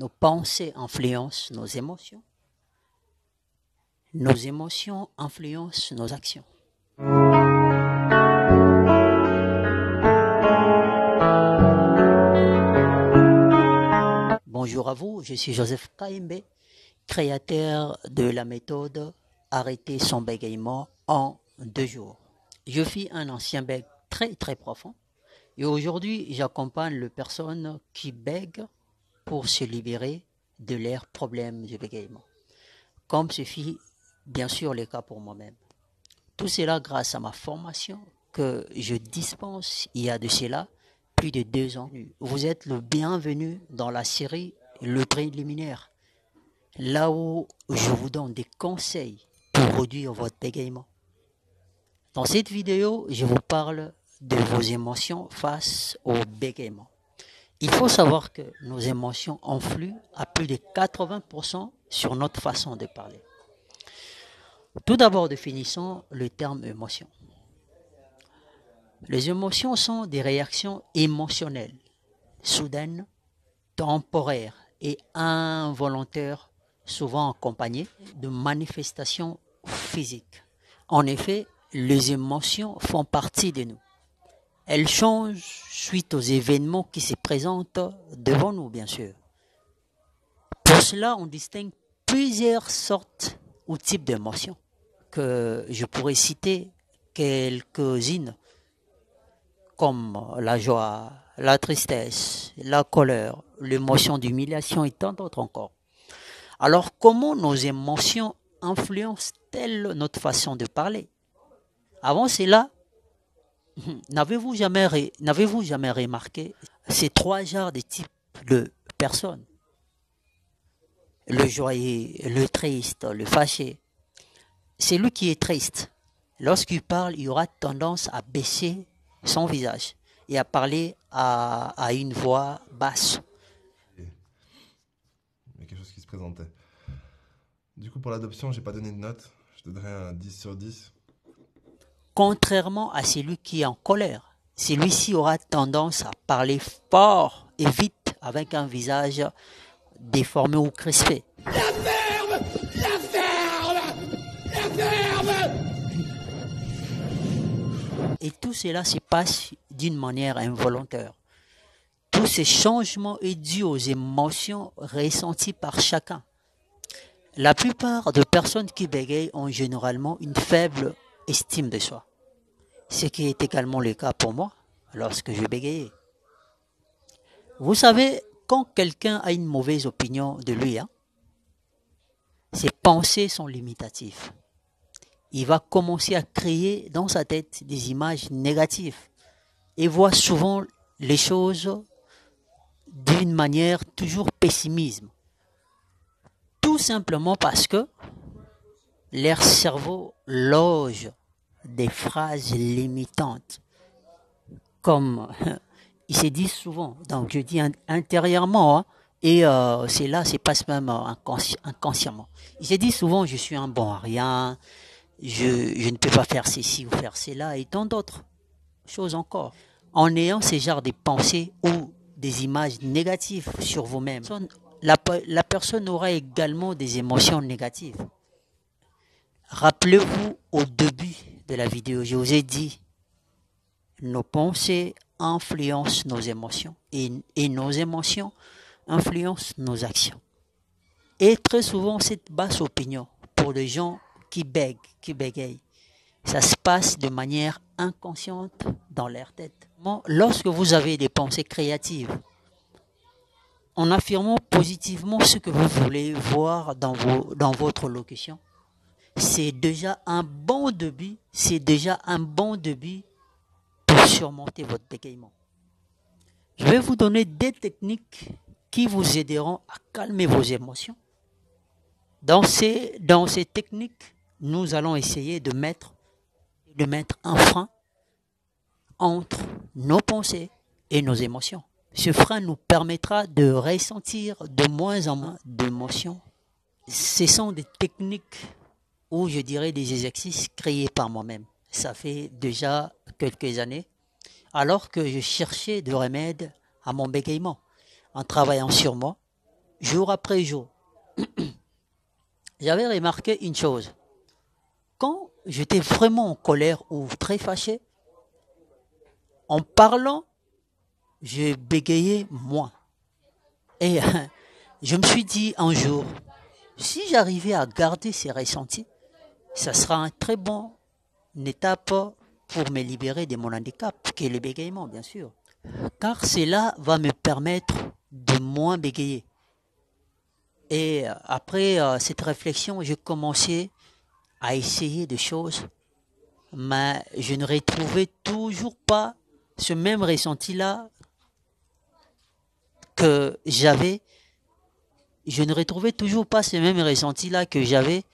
Nos pensées influencent nos émotions. Nos émotions influencent nos actions. Bonjour à vous, je suis Joseph Kaimbe, créateur de la méthode Arrêter son bégaiement en 2 jours. Je suis un ancien bègue très profond et aujourd'hui j'accompagne les personnes qui bèguent pour se libérer de leurs problèmes de bégaiement, comme ce fut bien sûr le cas pour moi-même. Tout cela grâce à ma formation que je dispense il y a de cela plus de 2 ans. Vous êtes le bienvenu dans la série Le Préliminaire, là où je vous donne des conseils pour réduire votre bégaiement. Dans cette vidéo, je vous parle de vos émotions face au bégaiement. Il faut savoir que nos émotions influent à plus de 80% sur notre façon de parler. Tout d'abord, définissons le terme émotion. Les émotions sont des réactions émotionnelles, soudaines, temporaires et involontaires, souvent accompagnées de manifestations physiques. En effet, les émotions font partie de nous. Elles changent suite aux événements qui se présentent devant nous, bien sûr. Pour cela, on distingue plusieurs sortes ou types d'émotions, que je pourrais citer quelques-unes, comme la joie, la tristesse, la colère, l'émotion d'humiliation et tant d'autres encore. Alors, comment nos émotions influencent-elles notre façon de parler? Avant cela, n'avez-vous jamais remarqué ces 3 genres de types de personnes? Le joyeux, le triste, le fâché. Celui qui est triste, lorsqu'il parle, il aura tendance à baisser son visage et à parler à une voix basse. Il y a quelque chose qui se présentait. Du coup, pour l'adoption, j'ai pas donné de note. Je donnerais un 10 sur 10. Contrairement à celui qui est en colère, celui-ci aura tendance à parler fort et vite avec un visage déformé ou crispé. La ferme! La ferme! La ferme! Et tout cela se passe d'une manière involontaire. Tous ces changements sont dus aux émotions ressenties par chacun. La plupart des personnes qui bégayent ont généralement une faible estime de soi. Ce qui est également le cas pour moi lorsque je bégayais. Vous savez, quand quelqu'un a une mauvaise opinion de lui, ses pensées sont limitatives. Il va commencer à créer dans sa tête des images négatives et voit souvent les choses d'une manière toujours pessimiste. Tout simplement parce que leur cerveau loge des phrases limitantes. Comme ils se disent souvent, donc je dis intérieurement, et c'est là, c'est pas même inconsciemment. Ils se disent souvent, je suis un bon à rien, je ne peux pas faire ceci ou faire cela, et tant d'autres choses encore. En ayant ce genre de pensées ou des images négatives sur vous-même, la personne aura également des émotions négatives. Rappelez-vous, au début de la vidéo, je vous ai dit, nos pensées influencent nos émotions et nos émotions influencent nos actions. Et très souvent, cette basse opinion pour les gens qui bégayent, ça se passe de manière inconsciente dans leur tête. Lorsque vous avez des pensées créatives, en affirmant positivement ce que vous voulez voir dans votre locution, c'est déjà un bon début, pour surmonter votre bégaiement. Je vais vous donner des techniques qui vous aideront à calmer vos émotions. Dans ces techniques, nous allons essayer de mettre un frein entre nos pensées et nos émotions. Ce frein nous permettra de ressentir de moins en moins d'émotions. Ce sont des techniques ou je dirais des exercices créés par moi-même. Ça fait déjà quelques années, alors que je cherchais des remèdes à mon bégaiement. En travaillant sur moi, jour après jour, j'avais remarqué une chose. Quand j'étais vraiment en colère ou très fâché, en parlant, je bégayais moins. Et je me suis dit un jour, si j'arrivais à garder ces ressentis, ça sera un très bon étape pour me libérer de mon handicap, qui est le bégaiement, bien sûr. Car cela va me permettre de moins bégayer. Et après cette réflexion, j'ai commencé à essayer des choses, mais je ne retrouvais toujours pas ce même ressenti-là que j'avais. Je ne retrouvais toujours pas ce même ressenti-là que j'avais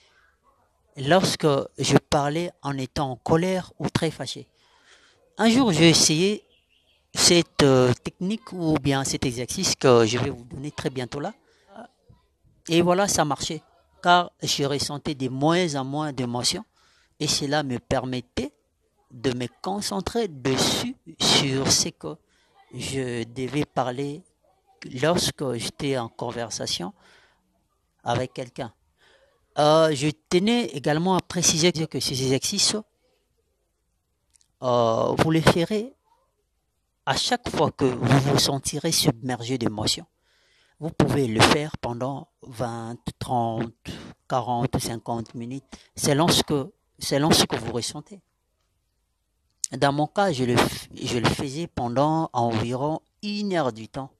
lorsque je parlais en étant en colère ou très fâché. Un jour, j'ai essayé cette technique ou bien cet exercice que je vais vous donner très bientôt là. Et voilà, ça marchait. Car je ressentais de moins en moins d'émotions et cela me permettait de me concentrer dessus sur ce que je devais parler lorsque j'étais en conversation avec quelqu'un. Je tenais également à préciser que ces exercices, vous les ferez à chaque fois que vous vous sentirez submergé d'émotions. Vous pouvez le faire pendant 20, 30, 40, 50 minutes, selon ce que vous ressentez. Dans mon cas, je le faisais pendant environ 1 heure du temps,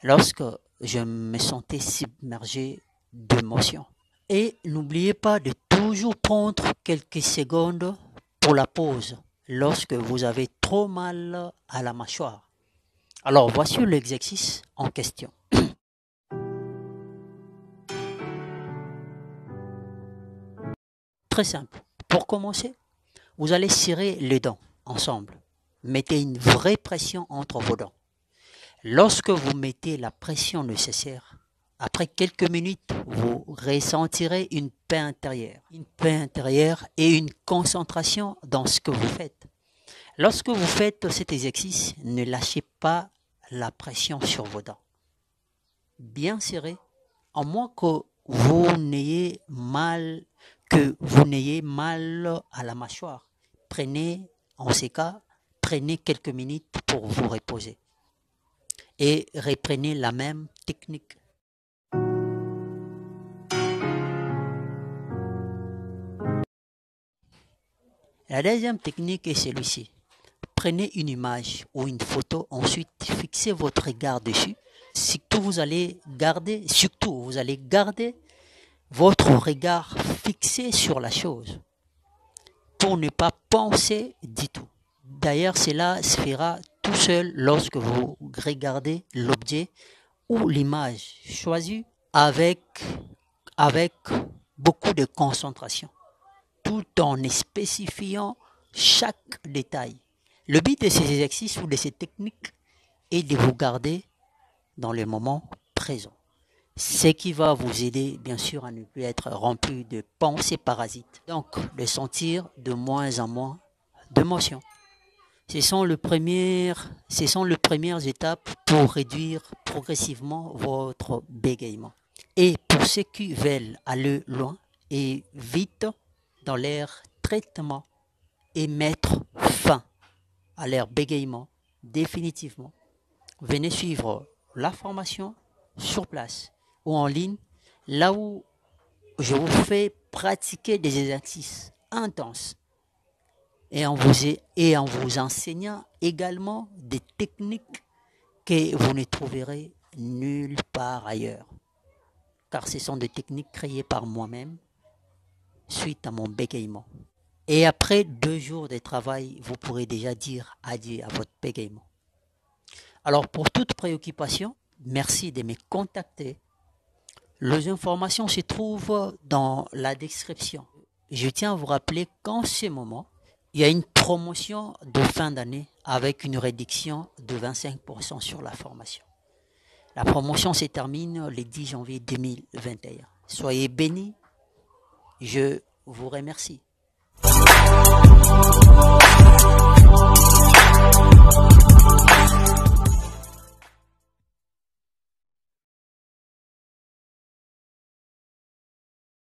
lorsque je me sentais submergé d'émotions. Et n'oubliez pas de toujours prendre quelques secondes pour la pause, lorsque vous avez trop mal à la mâchoire. Alors, voici l'exercice en question. Très simple. Pour commencer, vous allez serrer les dents ensemble. Mettez une vraie pression entre vos dents. Lorsque vous mettez la pression nécessaire, après quelques minutes, vous ressentirez une paix intérieure. Une paix intérieure et une concentration dans ce que vous faites. Lorsque vous faites cet exercice, ne lâchez pas la pression sur vos dents. Bien serré, à moins que vous n'ayez mal à la mâchoire. En ces cas, prenez quelques minutes pour vous reposer. Et reprenez la même technique. La deuxième technique est celle-ci. Prenez une image ou une photo, ensuite fixez votre regard dessus. Surtout, vous allez garder votre regard fixé sur la chose pour ne pas penser du tout. D'ailleurs, cela se fera tout seul lorsque vous regardez l'objet ou l'image choisie avec beaucoup de concentration, tout en spécifiant chaque détail. Le but de ces exercices ou de ces techniques est de vous garder dans le moment présent. Ce qui va vous aider, bien sûr, à ne plus être rempli de pensées parasites. Donc, de sentir de moins en moins d'émotions. Ce sont les premières étapes pour réduire progressivement votre bégaiement. Et pour ceux qui veulent aller loin et vite dans leur traitement et mettre fin à leur bégaiement définitivement, venez suivre la formation sur place ou en ligne, là où je vous fais pratiquer des exercices intenses et en vous enseignant également des techniques que vous ne trouverez nulle part ailleurs. Car ce sont des techniques créées par moi-même suite à mon bégaiement. Et après 2 jours de travail, vous pourrez déjà dire adieu à votre bégaiement. Alors pour toute préoccupation, merci de me contacter. Les informations se trouvent dans la description. Je tiens à vous rappeler qu'en ce moment, il y a une promotion de fin d'année avec une réduction de 25% sur la formation. La promotion se termine le 10 janvier 2021. Soyez bénis. Je vous remercie.